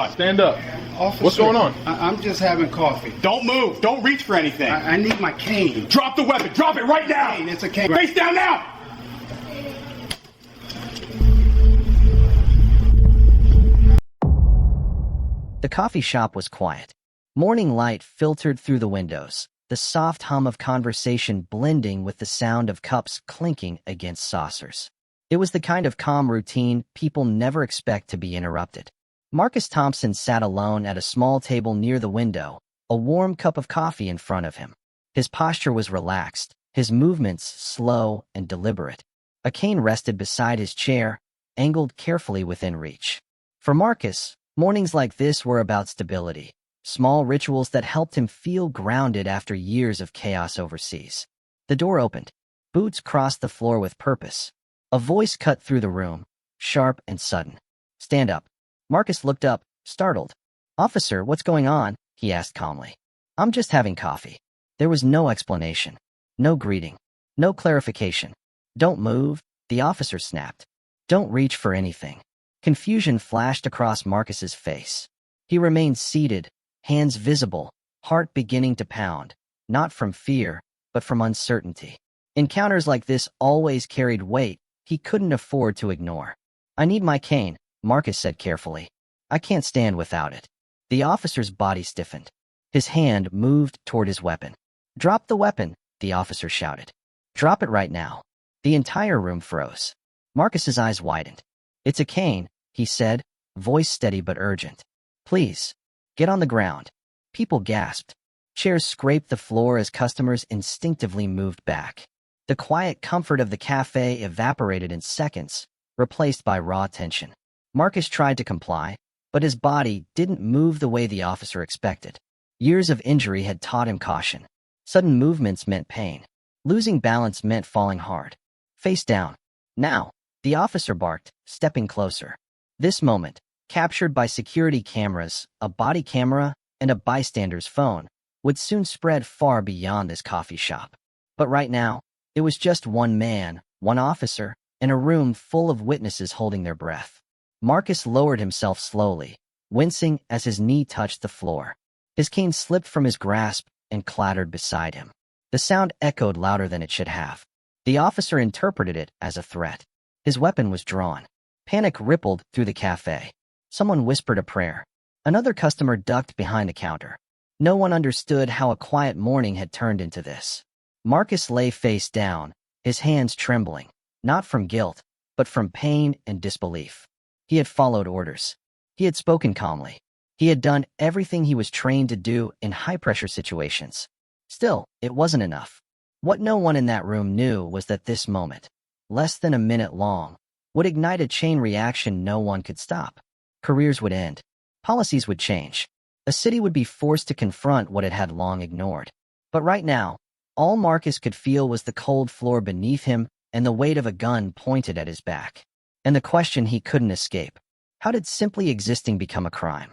Stand up. Officer, What's going on? I'm just having coffee. Don't move. Don't reach for anything. I need my cane. Drop the weapon. Drop it right now. Cane, it's a cane. Face down now. The coffee shop was quiet. Morning light filtered through the windows, the soft hum of conversation blending with the sound of cups clinking against saucers. It was the kind of calm routine people never expect to be interrupted. Marcus Thompson sat alone at a small table near the window, a warm cup of coffee in front of him. His posture was relaxed, his movements slow and deliberate. A cane rested beside his chair, angled carefully within reach. For Marcus, mornings like this were about stability, small rituals that helped him feel grounded after years of chaos overseas. The door opened. Boots crossed the floor with purpose. A voice cut through the room, sharp and sudden. "Stand up." Marcus looked up, startled. "Officer, what's going on?" he asked calmly. "I'm just having coffee." There was no explanation, no greeting, no clarification. "Don't move," the officer snapped. "Don't reach for anything." Confusion flashed across Marcus's face. He remained seated, hands visible, heart beginning to pound, not from fear, but from uncertainty. Encounters like this always carried weight he couldn't afford to ignore. "I need my cane," Marcus said carefully. "I can't stand without it." The officer's body stiffened. His hand moved toward his weapon. "Drop the weapon," the officer shouted. "Drop it right now." The entire room froze. Marcus's eyes widened. "It's a cane," he said, voice steady but urgent. "Please, get on the ground." People gasped. Chairs scraped the floor as customers instinctively moved back. The quiet comfort of the cafe evaporated in seconds, replaced by raw tension. Marcus tried to comply, but his body didn't move the way the officer expected. Years of injury had taught him caution. Sudden movements meant pain. Losing balance meant falling hard. "Face down. Now," the officer barked, stepping closer. This moment, captured by security cameras, a body camera, and a bystander's phone, would soon spread far beyond this coffee shop. But right now, it was just one man, one officer, and a room full of witnesses holding their breath. Marcus lowered himself slowly, wincing as his knee touched the floor. His cane slipped from his grasp and clattered beside him. The sound echoed louder than it should have. The officer interpreted it as a threat. His weapon was drawn. Panic rippled through the cafe. Someone whispered a prayer. Another customer ducked behind the counter. No one understood how a quiet morning had turned into this. Marcus lay face down, his hands trembling, not from guilt, but from pain and disbelief. He had followed orders. He had spoken calmly. He had done everything he was trained to do in high-pressure situations. Still, it wasn't enough. What no one in that room knew was that this moment, less than a minute long, would ignite a chain reaction no one could stop. Careers would end. Policies would change. A city would be forced to confront what it had long ignored. But right now, all Marcus could feel was the cold floor beneath him and the weight of a gun pointed at his back. And the question he couldn't escape: how did simply existing become a crime?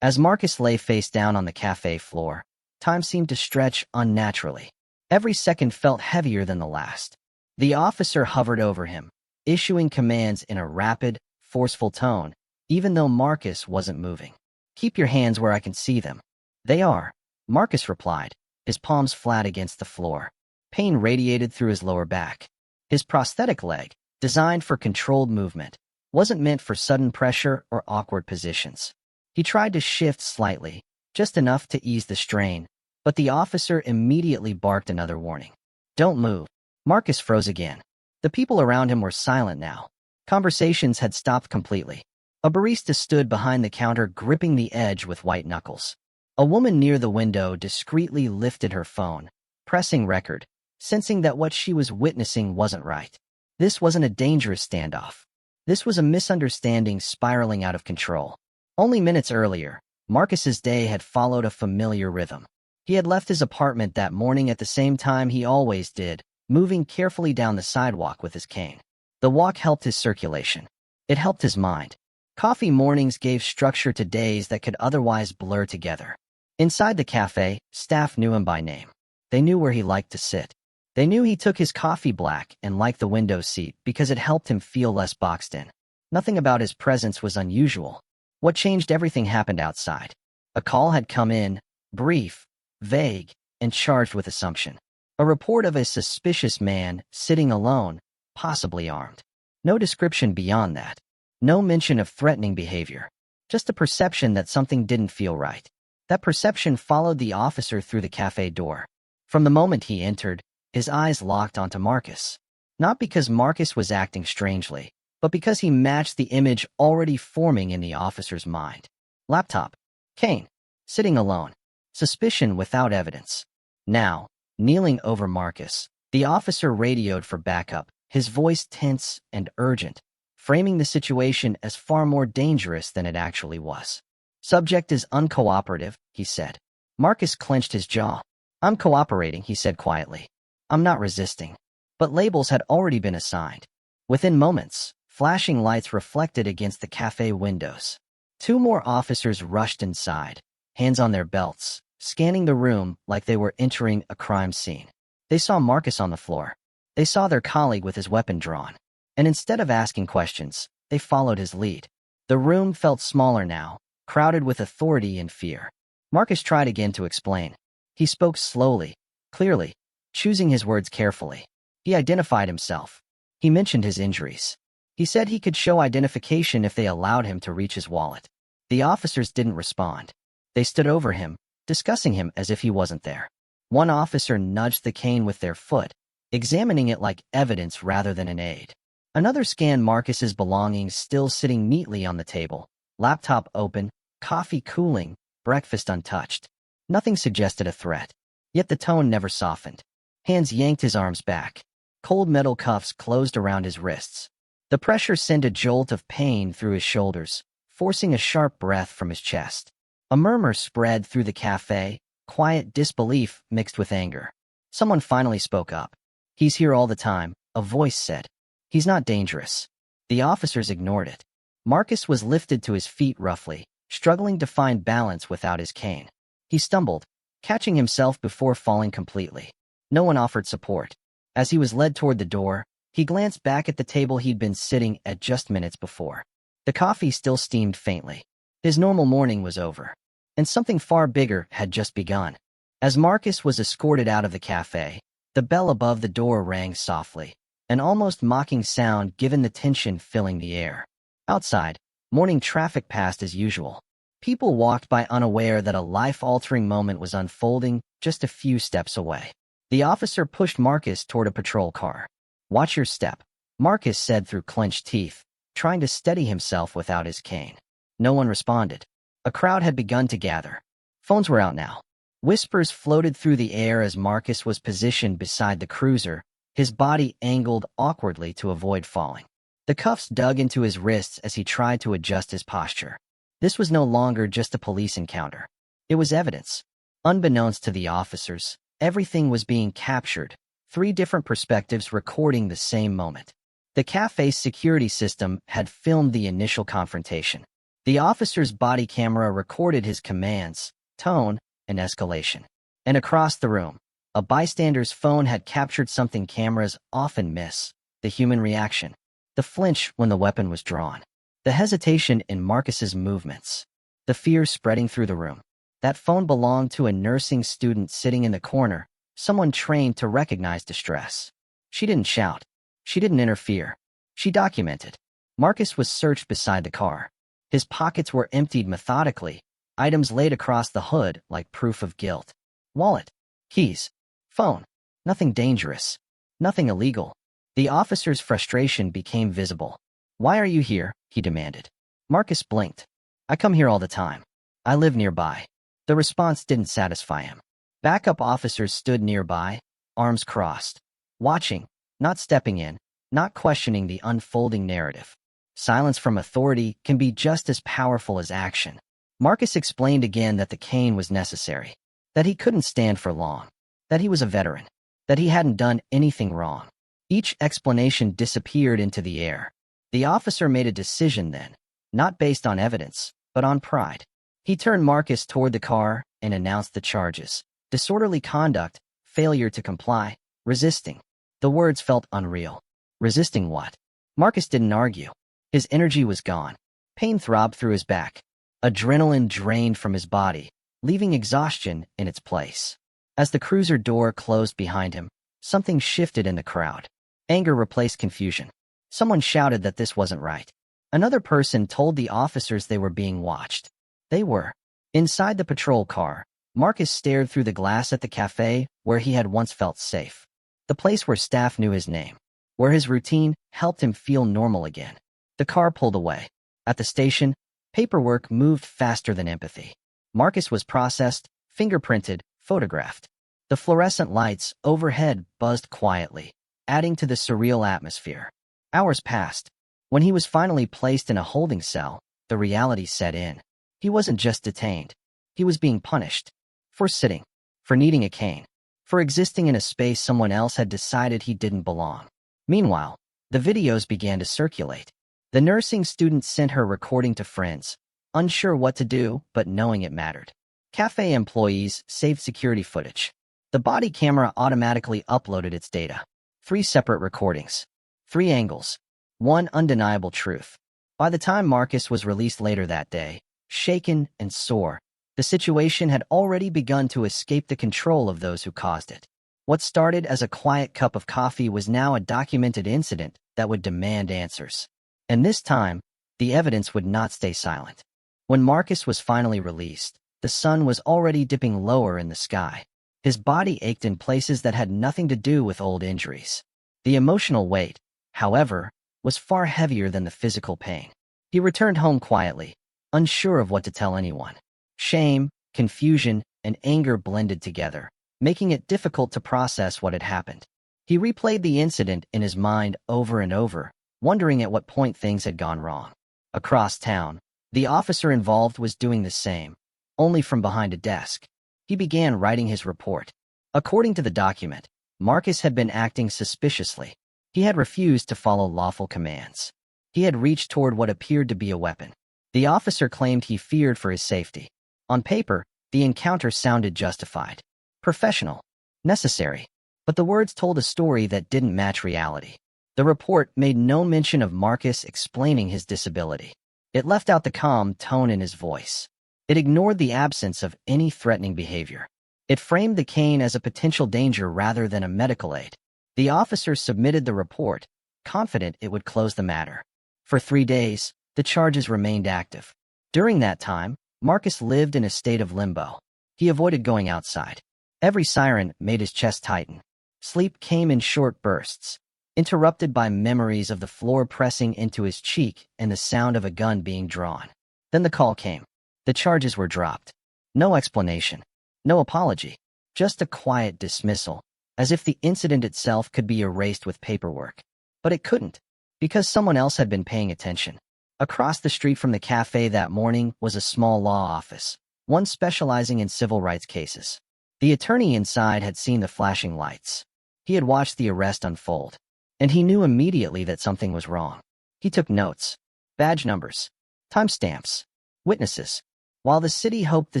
As Marcus lay face down on the cafe floor, time seemed to stretch unnaturally. Every second felt heavier than the last. The officer hovered over him, issuing commands in a rapid, forceful tone, even though Marcus wasn't moving. "Keep your hands where I can see them." "They are," Marcus replied, his palms flat against the floor. Pain radiated through his lower back. His prosthetic leg, designed for controlled movement, wasn't meant for sudden pressure or awkward positions. He tried to shift slightly, just enough to ease the strain, but the officer immediately barked another warning. "Don't move." Marcus froze again. The people around him were silent now. Conversations had stopped completely. A barista stood behind the counter gripping the edge with white knuckles. A woman near the window discreetly lifted her phone, pressing record, sensing that what she was witnessing wasn't right. This wasn't a dangerous standoff. This was a misunderstanding spiraling out of control. Only minutes earlier, Marcus's day had followed a familiar rhythm. He had left his apartment that morning at the same time he always did, moving carefully down the sidewalk with his cane. The walk helped his circulation. It helped his mind. Coffee mornings gave structure to days that could otherwise blur together. Inside the cafe, staff knew him by name. They knew where he liked to sit. They knew he took his coffee black and liked the window seat because it helped him feel less boxed in. Nothing about his presence was unusual. What changed everything happened outside. A call had come in, brief, vague, and charged with assumption. A report of a suspicious man sitting alone, possibly armed. No description beyond that. No mention of threatening behavior. Just a perception that something didn't feel right. That perception followed the officer through the cafe door. From the moment he entered, his eyes locked onto Marcus. Not because Marcus was acting strangely, but because he matched the image already forming in the officer's mind. Laptop. Cane. Sitting alone. Suspicion without evidence. Now, kneeling over Marcus, the officer radioed for backup, his voice tense and urgent, framing the situation as far more dangerous than it actually was. Subject is uncooperative, he said. Marcus clenched his jaw. I'm cooperating, he said quietly. I'm not resisting. But labels had already been assigned. Within moments, flashing lights reflected against the cafe windows. 2 more officers rushed inside, hands on their belts, scanning the room like they were entering a crime scene. They saw Marcus on the floor. They saw their colleague with his weapon drawn. And instead of asking questions, they followed his lead. The room felt smaller now, crowded with authority and fear. Marcus tried again to explain. He spoke slowly, clearly, choosing his words carefully. He identified himself. He mentioned his injuries. He said he could show identification if they allowed him to reach his wallet. The officers didn't respond. They stood over him, discussing him as if he wasn't there. One officer nudged the cane with their foot, examining it like evidence rather than an aid. Another scanned Marcus's belongings still sitting neatly on the table. Laptop open, coffee cooling, breakfast untouched. Nothing suggested a threat. Yet the tone never softened. Hands yanked his arms back. Cold metal cuffs closed around his wrists. The pressure sent a jolt of pain through his shoulders, forcing a sharp breath from his chest. A murmur spread through the cafe, quiet disbelief mixed with anger. Someone finally spoke up. He's here all the time, a voice said. He's not dangerous. The officers ignored it. Marcus was lifted to his feet roughly, struggling to find balance without his cane. He stumbled, catching himself before falling completely. No one offered support. As he was led toward the door, he glanced back at the table he'd been sitting at just minutes before. The coffee still steamed faintly. His normal morning was over, and something far bigger had just begun. As Marcus was escorted out of the cafe, the bell above the door rang softly, an almost mocking sound given the tension filling the air. Outside, morning traffic passed as usual. People walked by unaware that a life-altering moment was unfolding just a few steps away. The officer pushed Marcus toward a patrol car. Watch your step, Marcus said through clenched teeth, trying to steady himself without his cane. No one responded. A crowd had begun to gather. Phones were out now. Whispers floated through the air as Marcus was positioned beside the cruiser, his body angled awkwardly to avoid falling. The cuffs dug into his wrists as he tried to adjust his posture. This was no longer just a police encounter. It was evidence. Unbeknownst to the officers, everything was being captured, 3 different perspectives recording the same moment. The cafe's security system had filmed the initial confrontation. The officer's body camera recorded his commands, tone, and escalation. And across the room, a bystander's phone had captured something cameras often miss: the human reaction. The flinch when the weapon was drawn. The hesitation in Marcus's movements. The fear spreading through the room. That phone belonged to a nursing student sitting in the corner, someone trained to recognize distress. She didn't shout. She didn't interfere. She documented. Marcus was searched beside the car. His pockets were emptied methodically, items laid across the hood like proof of guilt. Wallet, keys, phone. Nothing dangerous. Nothing illegal. The officer's frustration became visible. Why are you here? He demanded. Marcus blinked. I come here all the time. I live nearby. The response didn't satisfy him. Backup officers stood nearby, arms crossed, watching, not stepping in, not questioning the unfolding narrative. Silence from authority can be just as powerful as action. Marcus explained again that the cane was necessary, that he couldn't stand for long, that he was a veteran, that he hadn't done anything wrong. Each explanation disappeared into the air. The officer made a decision then, not based on evidence, but on pride. He turned Marcus toward the car and announced the charges: disorderly conduct, failure to comply, resisting. The words felt unreal. Resisting what? Marcus didn't argue. His energy was gone. Pain throbbed through his back. Adrenaline drained from his body, leaving exhaustion in its place. As the cruiser door closed behind him, something shifted in the crowd. Anger replaced confusion. Someone shouted that this wasn't right. Another person told the officers they were being watched. They were. Inside the patrol car, Marcus stared through the glass at the cafe where he had once felt safe. The place where staff knew his name, where his routine helped him feel normal again. The car pulled away. At the station, paperwork moved faster than empathy. Marcus was processed, fingerprinted, photographed. The fluorescent lights overhead buzzed quietly, adding to the surreal atmosphere. Hours passed. When he was finally placed in a holding cell, the reality set in. He wasn't just detained. He was being punished. For sitting. For needing a cane. For existing in a space someone else had decided he didn't belong. Meanwhile, the videos began to circulate. The nursing student sent her recording to friends, unsure what to do but knowing it mattered. Cafe employees saved security footage. The body camera automatically uploaded its data. 3 separate recordings. 3 angles. 1 undeniable truth. By the time Marcus was released later that day, shaken and sore, the situation had already begun to escape the control of those who caused it. What started as a quiet cup of coffee was now a documented incident that would demand answers. And this time, the evidence would not stay silent. When Marcus was finally released, the sun was already dipping lower in the sky. His body ached in places that had nothing to do with old injuries. The emotional weight, however, was far heavier than the physical pain. He returned home quietly, unsure of what to tell anyone. Shame, confusion, and anger blended together, making it difficult to process what had happened. He replayed the incident in his mind over and over, wondering at what point things had gone wrong. Across town, the officer involved was doing the same, only from behind a desk. He began writing his report. According to the document, Marcus had been acting suspiciously. He had refused to follow lawful commands. He had reached toward what appeared to be a weapon. The officer claimed he feared for his safety. On paper, the encounter sounded justified, professional, necessary, but the words told a story that didn't match reality. The report made no mention of Marcus explaining his disability. It left out the calm tone in his voice. It ignored the absence of any threatening behavior. It framed the cane as a potential danger rather than a medical aid. The officer submitted the report, confident it would close the matter. For 3 days, the charges remained active. During that time, Marcus lived in a state of limbo. He avoided going outside. Every siren made his chest tighten. Sleep came in short bursts, interrupted by memories of the floor pressing into his cheek and the sound of a gun being drawn. Then the call came. The charges were dropped. No explanation. No apology. Just a quiet dismissal, as if the incident itself could be erased with paperwork. But it couldn't, because someone else had been paying attention. Across the street from the cafe that morning was a small law office, one specializing in civil rights cases. The attorney inside had seen the flashing lights. He had watched the arrest unfold, and he knew immediately that something was wrong. He took notes, badge numbers, timestamps, witnesses. While the city hoped the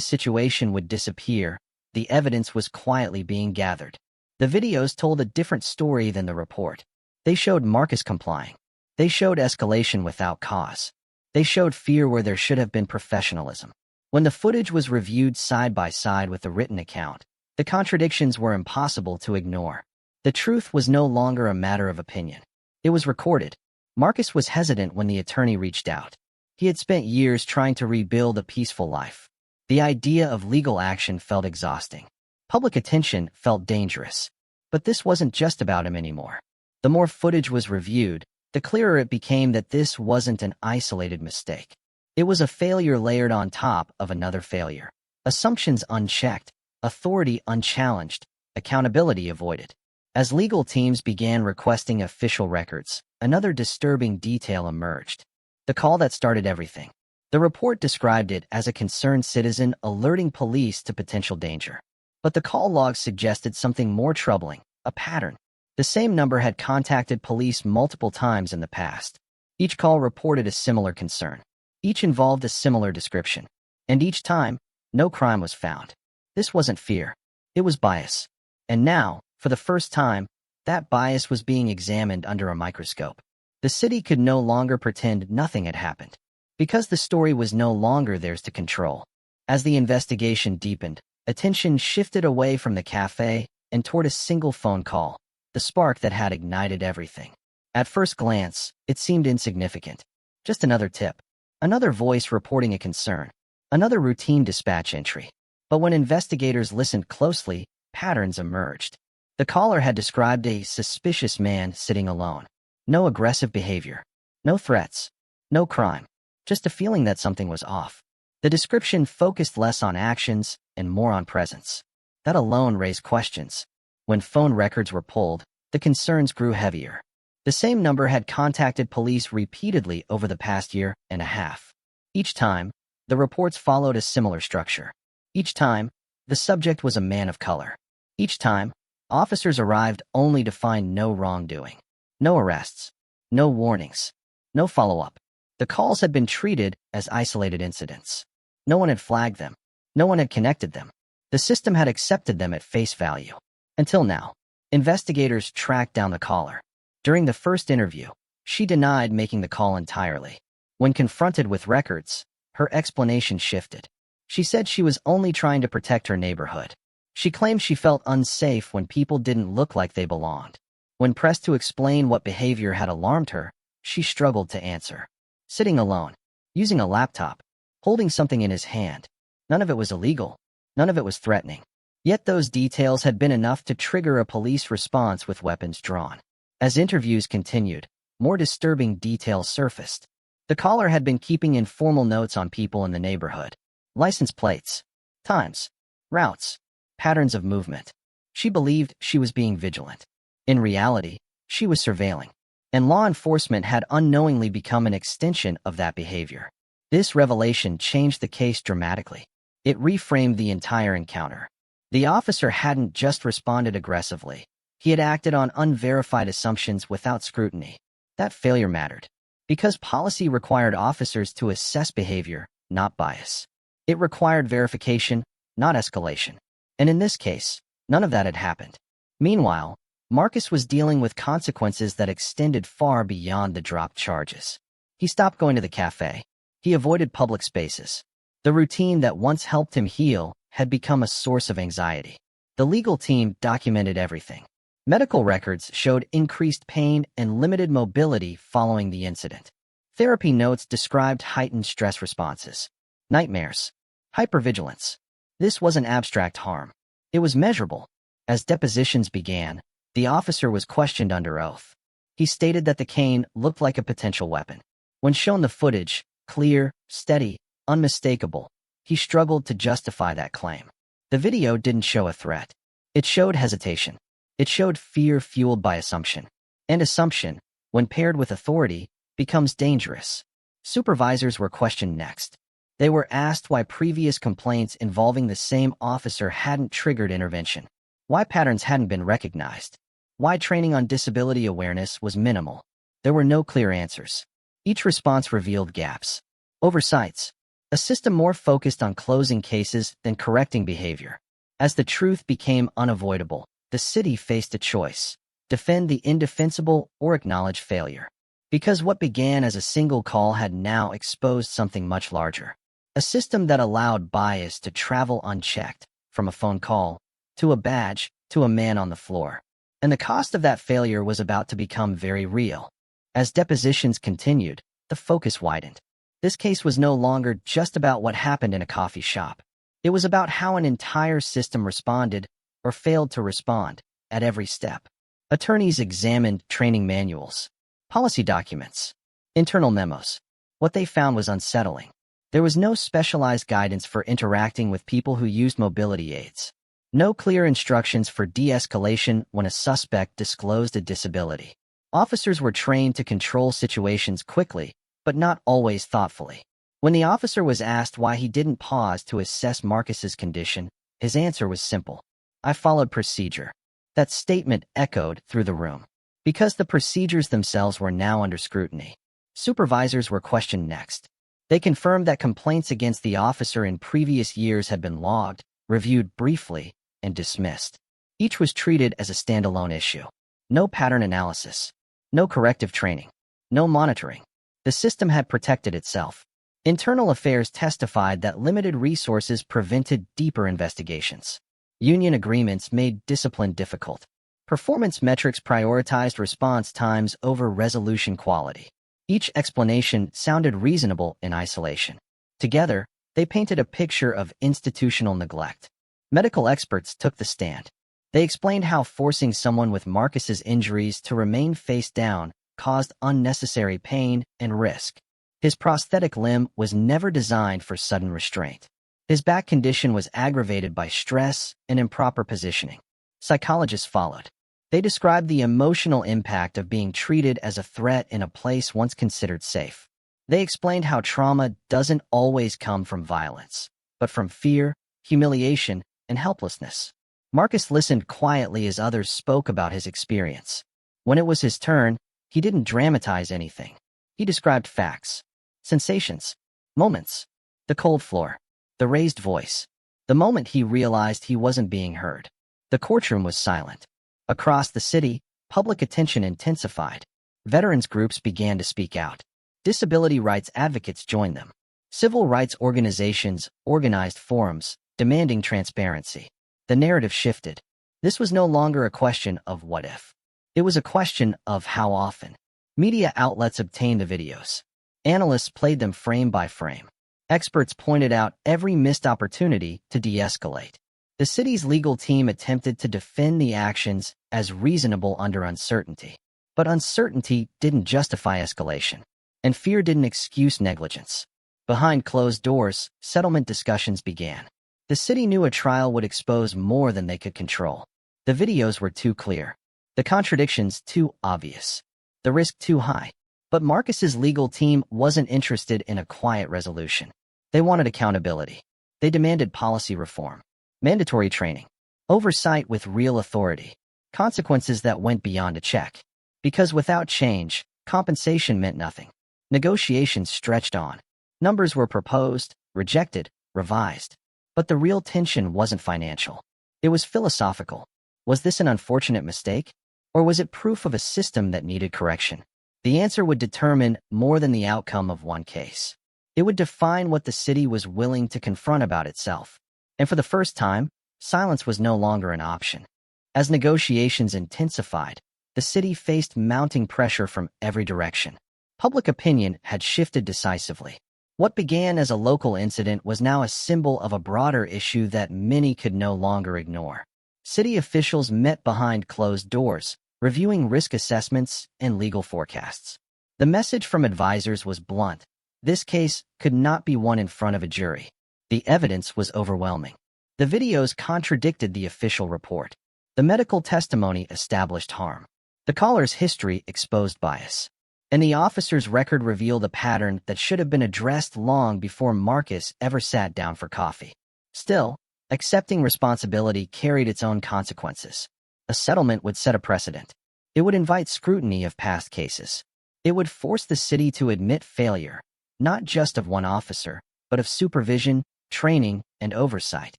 situation would disappear, the evidence was quietly being gathered. The videos told a different story than the report. They showed Marcus complying. They showed escalation without cause. They showed fear where there should have been professionalism. When the footage was reviewed side by side with the written account, the contradictions were impossible to ignore. The truth was no longer a matter of opinion. It was recorded. Marcus was hesitant when the attorney reached out. He had spent years trying to rebuild a peaceful life. The idea of legal action felt exhausting. Public attention felt dangerous. But this wasn't just about him anymore. The more footage was reviewed, the clearer it became that this wasn't an isolated mistake. It was a failure layered on top of another failure. Assumptions unchecked, authority unchallenged, accountability avoided. As legal teams began requesting official records, another disturbing detail emerged. The call that started everything. The report described it as a concerned citizen alerting police to potential danger. But the call log suggested something more troubling, a pattern. The same number had contacted police multiple times in the past. Each call reported a similar concern. Each involved a similar description. And each time, no crime was found. This wasn't fear. It was bias. And now, for the first time, that bias was being examined under a microscope. The city could no longer pretend nothing had happened. because the story was no longer theirs to control. As the investigation deepened, attention shifted away from the cafe and toward a single phone call, the spark that had ignited everything. At first glance, it seemed insignificant. Just another tip, another voice reporting a concern, another routine dispatch entry. But when investigators listened closely, patterns emerged. The caller had described a suspicious man sitting alone. No aggressive behavior, no threats, no crime, just a feeling that something was off. The description focused less on actions and more on presence. That alone raised questions. When phone records were pulled, the concerns grew heavier. The same number had contacted police repeatedly over the past year and a half. Each time, the reports followed a similar structure. Each time, the subject was a man of color. Each time, officers arrived only to find no wrongdoing. No arrests. No warnings. No follow-up. The calls had been treated as isolated incidents. No one had flagged them. No one had connected them. The system had accepted them at face value. Until now, investigators tracked down the caller. During the first interview, she denied making the call entirely. When confronted with records, her explanation shifted. She said she was only trying to protect her neighborhood. She claimed she felt unsafe when people didn't look like they belonged. When pressed to explain what behavior had alarmed her, she struggled to answer. Sitting alone, using a laptop, holding something in his hand. None of it was illegal. None of it was threatening. Yet those details had been enough to trigger a police response with weapons drawn. As interviews continued, more disturbing details surfaced. The caller had been keeping informal notes on people in the neighborhood. License plates, times, routes, patterns of movement. She believed she was being vigilant. In reality, she was surveilling. And law enforcement had unknowingly become an extension of that behavior. This revelation changed the case dramatically. It reframed the entire encounter. The officer hadn't just responded aggressively. He had acted on unverified assumptions without scrutiny. That failure mattered, because policy required officers to assess behavior, not bias. It required verification, not escalation. And in this case, none of that had happened. Meanwhile, Marcus was dealing with consequences that extended far beyond the dropped charges. He stopped going to the cafe. He avoided public spaces. The routine that once helped him heal had become a source of anxiety. The legal team documented everything. Medical records showed increased pain and limited mobility following the incident. Therapy notes described heightened stress responses, nightmares, hypervigilance. This wasn't abstract harm. It was measurable. As depositions began, the officer was questioned under oath. He stated that the cane looked like a potential weapon. When shown the footage, clear, steady, unmistakable, he struggled to justify that claim. The video didn't show a threat. It showed hesitation. It showed fear fueled by assumption. And assumption, when paired with authority, becomes dangerous. Supervisors were questioned next. They were asked why previous complaints involving the same officer hadn't triggered intervention, why patterns hadn't been recognized, why training on disability awareness was minimal. There were no clear answers. Each response revealed gaps, oversights, a system more focused on closing cases than correcting behavior. As the truth became unavoidable, the city faced a choice: defend the indefensible or acknowledge failure. Because what began as a single call had now exposed something much larger. A system that allowed bias to travel unchecked, from a phone call, to a badge, to a man on the floor. And the cost of that failure was about to become very real. As depositions continued, the focus widened. This case was no longer just about what happened in a coffee shop. It was about how an entire system responded, or failed to respond, at every step. Attorneys examined training manuals, policy documents, internal memos. What they found was unsettling. There was no specialized guidance for interacting with people who used mobility aids. No clear instructions for de-escalation when a suspect disclosed a disability. Officers were trained to control situations quickly, but not always thoughtfully. When the officer was asked why he didn't pause to assess Marcus's condition, his answer was simple: "I followed procedure." That statement echoed through the room. Because the procedures themselves were now under scrutiny, supervisors were questioned next. They confirmed that complaints against the officer in previous years had been logged, reviewed briefly, and dismissed. Each was treated as a standalone issue. No pattern analysis. No corrective training. No monitoring. The system had protected itself. Internal Affairs testified that limited resources prevented deeper investigations. Union agreements made discipline difficult. Performance metrics prioritized response times over resolution quality. Each explanation sounded reasonable in isolation. Together, they painted a picture of institutional neglect. Medical experts took the stand. They explained how forcing someone with Marcus's injuries to remain face down caused unnecessary pain and risk. His prosthetic limb was never designed for sudden restraint. His back condition was aggravated by stress and improper positioning. Psychologists followed. They described the emotional impact of being treated as a threat in a place once considered safe. They explained how trauma doesn't always come from violence, but from fear, humiliation, and helplessness. Marcus listened quietly as others spoke about his experience. When it was his turn, he didn't dramatize anything. He described facts, sensations, moments, the cold floor, the raised voice. The moment he realized he wasn't being heard, the courtroom was silent. Across the city, public attention intensified. Veterans groups began to speak out. Disability rights advocates joined them. Civil rights organizations organized forums, demanding transparency. The narrative shifted. This was no longer a question of what if. It was a question of how often. Media outlets obtained the videos. Analysts played them frame by frame. Experts pointed out every missed opportunity to de-escalate. The city's legal team attempted to defend the actions as reasonable under uncertainty. But uncertainty didn't justify escalation, and fear didn't excuse negligence. Behind closed doors, settlement discussions began. The city knew a trial would expose more than they could control. The videos were too clear. The contradictions too obvious. The risk too high. But Marcus's legal team wasn't interested in a quiet resolution. They wanted accountability. They demanded policy reform. Mandatory training. Oversight with real authority. Consequences that went beyond a check. Because without change, compensation meant nothing. Negotiations stretched on. Numbers were proposed, rejected, revised. But the real tension wasn't financial. It was philosophical. Was this an unfortunate mistake? Or was it proof of a system that needed correction? The answer would determine more than the outcome of one case. It would define what the city was willing to confront about itself. And for the first time, silence was no longer an option. As negotiations intensified, the city faced mounting pressure from every direction. Public opinion had shifted decisively. What began as a local incident was now a symbol of a broader issue that many could no longer ignore. City officials met behind closed doors, reviewing risk assessments and legal forecasts. The message from advisors was blunt. This case could not be won in front of a jury. The evidence was overwhelming. The videos contradicted the official report. The medical testimony established harm. The caller's history exposed bias. And the officer's record revealed a pattern that should have been addressed long before Marcus ever sat down for coffee. Still, accepting responsibility carried its own consequences. A settlement would set a precedent. It would invite scrutiny of past cases. It would force the city to admit failure, not just of one officer, but of supervision, training, and oversight.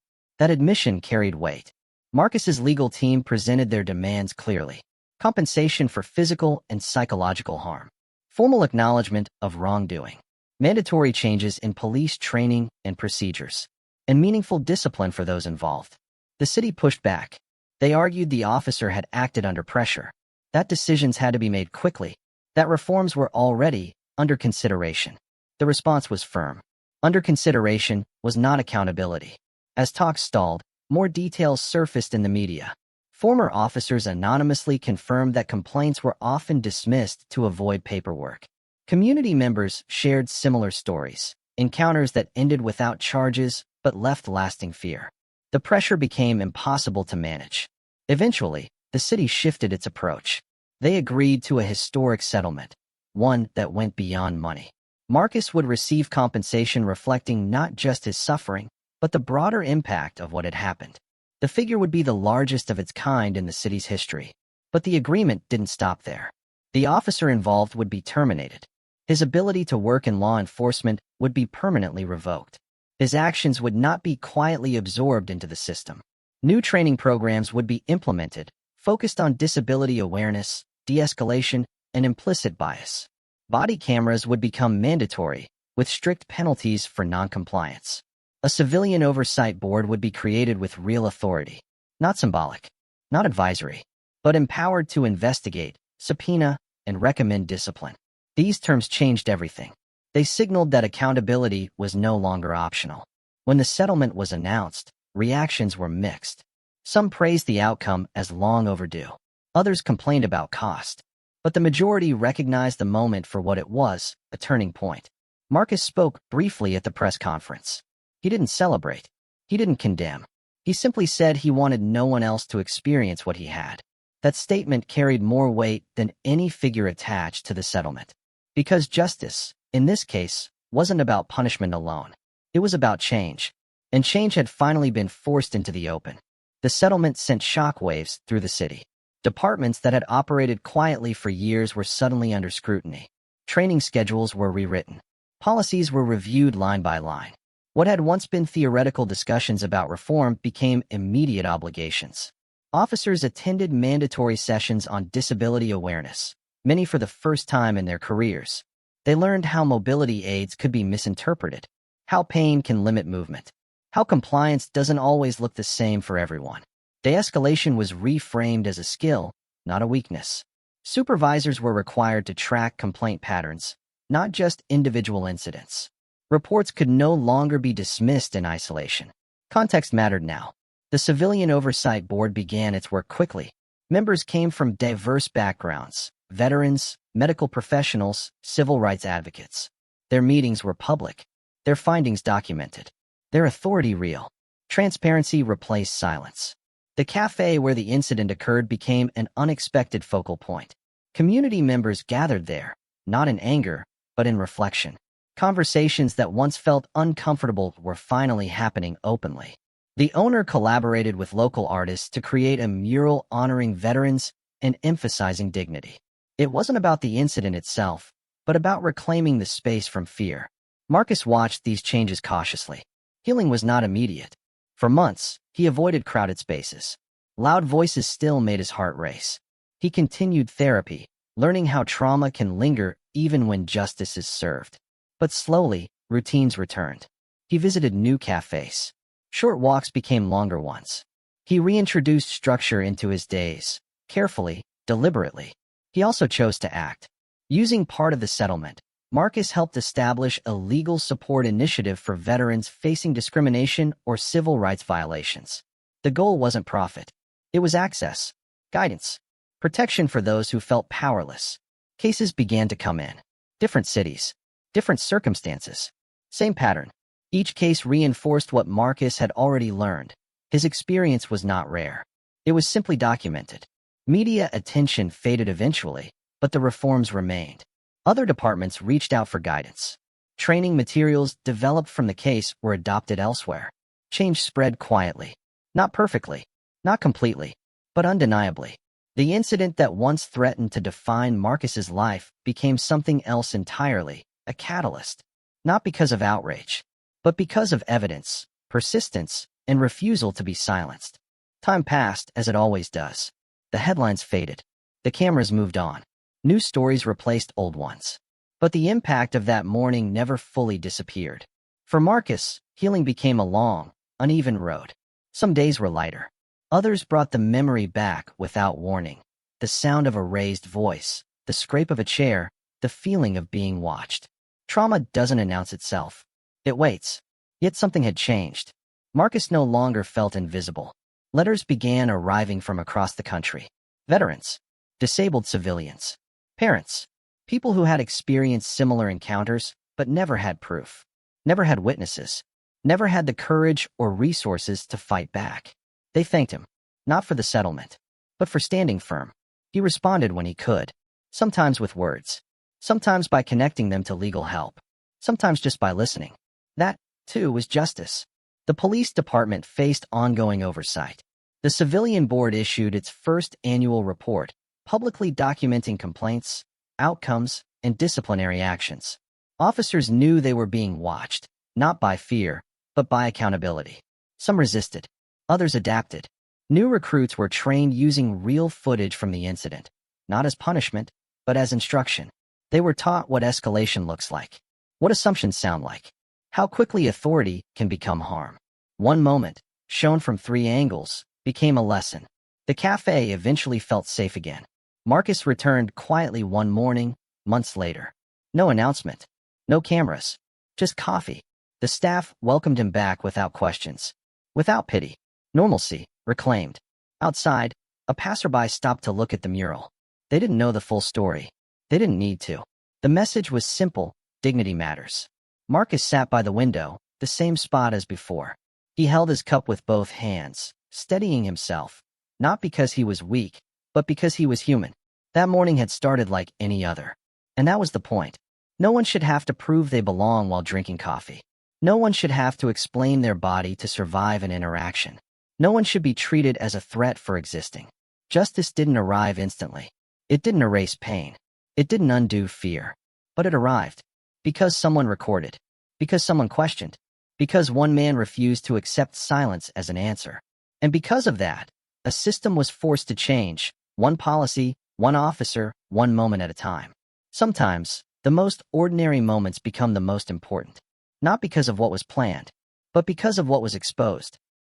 That admission carried weight. Marcus's legal team presented their demands clearly. Compensation for physical and psychological harm. Formal acknowledgement of wrongdoing. Mandatory changes in police training and procedures. And meaningful discipline for those involved. The city pushed back. They argued the officer had acted under pressure. That decisions had to be made quickly. That reforms were already under consideration. The response was firm. Under consideration was not accountability. As talks stalled, more details surfaced in the media. Former officers anonymously confirmed that complaints were often dismissed to avoid paperwork. Community members shared similar stories, encounters that ended without charges but left lasting fear. The pressure became impossible to manage. Eventually, the city shifted its approach. They agreed to a historic settlement, one that went beyond money. Marcus would receive compensation reflecting not just his suffering, but the broader impact of what had happened. The figure would be the largest of its kind in the city's history. But the agreement didn't stop there. The officer involved would be terminated. His ability to work in law enforcement would be permanently revoked. His actions would not be quietly absorbed into the system. New training programs would be implemented, focused on disability awareness, de-escalation, and implicit bias. Body cameras would become mandatory, with strict penalties for noncompliance. A civilian oversight board would be created with real authority, not symbolic, not advisory, but empowered to investigate, subpoena, and recommend discipline. These terms changed everything. They signaled that accountability was no longer optional. When the settlement was announced, reactions were mixed. Some praised the outcome as long overdue. Others complained about cost. But the majority recognized the moment for what it was, a turning point. Marcus spoke briefly at the press conference. He didn't celebrate. He didn't condemn. He simply said he wanted no one else to experience what he had. That statement carried more weight than any figure attached to the settlement. Because justice, in this case, wasn't about punishment alone. It was about change. And change had finally been forced into the open. The settlement sent shockwaves through the city. Departments that had operated quietly for years were suddenly under scrutiny. Training schedules were rewritten. Policies were reviewed line by line. What had once been theoretical discussions about reform became immediate obligations. Officers attended mandatory sessions on disability awareness, many for the first time in their careers. They learned how mobility aids could be misinterpreted, how pain can limit movement, how compliance doesn't always look the same for everyone. De-escalation was reframed as a skill, not a weakness. Supervisors were required to track complaint patterns, not just individual incidents. Reports could no longer be dismissed in isolation. Context mattered now. The Civilian Oversight Board began its work quickly. Members came from diverse backgrounds: veterans, medical professionals, civil rights advocates. Their meetings were public, their findings documented, their authority real. Transparency replaced silence. The cafe where the incident occurred became an unexpected focal point. Community members gathered there, not in anger, but in reflection. Conversations that once felt uncomfortable were finally happening openly. The owner collaborated with local artists to create a mural honoring veterans and emphasizing dignity. It wasn't about the incident itself, but about reclaiming the space from fear. Marcus watched these changes cautiously. Healing was not immediate. For months, he avoided crowded spaces. Loud voices still made his heart race. He continued therapy, learning how trauma can linger even when justice is served. But slowly, routines returned. He visited new cafes. Short walks became longer ones. He reintroduced structure into his days, carefully, deliberately. He also chose to act. Using part of the settlement, Marcus helped establish a legal support initiative for veterans facing discrimination or civil rights violations. The goal wasn't profit. It was access, guidance, protection for those who felt powerless. Cases began to come in. Different cities, different circumstances. Same pattern. Each case reinforced what Marcus had already learned. His experience was not rare. It was simply documented. Media attention faded eventually, but the reforms remained. Other departments reached out for guidance. Training materials developed from the case were adopted elsewhere. Change spread quietly. Not perfectly, not completely, but undeniably. The incident that once threatened to define Marcus's life became something else entirely, a catalyst. Not because of outrage, but because of evidence, persistence, and refusal to be silenced. Time passed, as it always does. The headlines faded. The cameras moved on. New stories replaced old ones. But the impact of that morning never fully disappeared. For Marcus, healing became a long, uneven road. Some days were lighter. Others brought the memory back without warning. The sound of a raised voice, the scrape of a chair, the feeling of being watched. Trauma doesn't announce itself. It waits. Yet something had changed. Marcus no longer felt invisible. Letters began arriving from across the country. Veterans, disabled civilians, parents, people who had experienced similar encounters but never had proof, never had witnesses, never had the courage or resources to fight back. They thanked him, not for the settlement, but for standing firm. He responded when he could, sometimes with words, sometimes by connecting them to legal help, sometimes just by listening. That, too, was justice. The police department faced ongoing oversight. The Civilian Board issued its first annual report, publicly documenting complaints, outcomes, and disciplinary actions. Officers knew they were being watched, not by fear, but by accountability. Some resisted. Others adapted. New recruits were trained using real footage from the incident, not as punishment, but as instruction. They were taught what escalation looks like. What assumptions sound like? How quickly authority can become harm. One moment, shown from 3 angles, became a lesson. The cafe eventually felt safe again. Marcus returned quietly one morning, months later. No announcement. No cameras. Just coffee. The staff welcomed him back without questions. Without pity. Normalcy, reclaimed. Outside, a passerby stopped to look at the mural. They didn't know the full story. They didn't need to. The message was simple: dignity matters. Marcus sat by the window, the same spot as before. He held his cup with both hands, steadying himself, not because he was weak, but because he was human. That morning had started like any other. And that was the point. No one should have to prove they belong while drinking coffee. No one should have to explain their body to survive an interaction. No one should be treated as a threat for existing. Justice didn't arrive instantly. It didn't erase pain. It didn't undo fear. But it arrived. Because someone recorded. Because someone questioned. Because one man refused to accept silence as an answer. And because of that, a system was forced to change, one policy, one officer, one moment at a time. Sometimes, the most ordinary moments become the most important. Not because of what was planned, but because of what was exposed.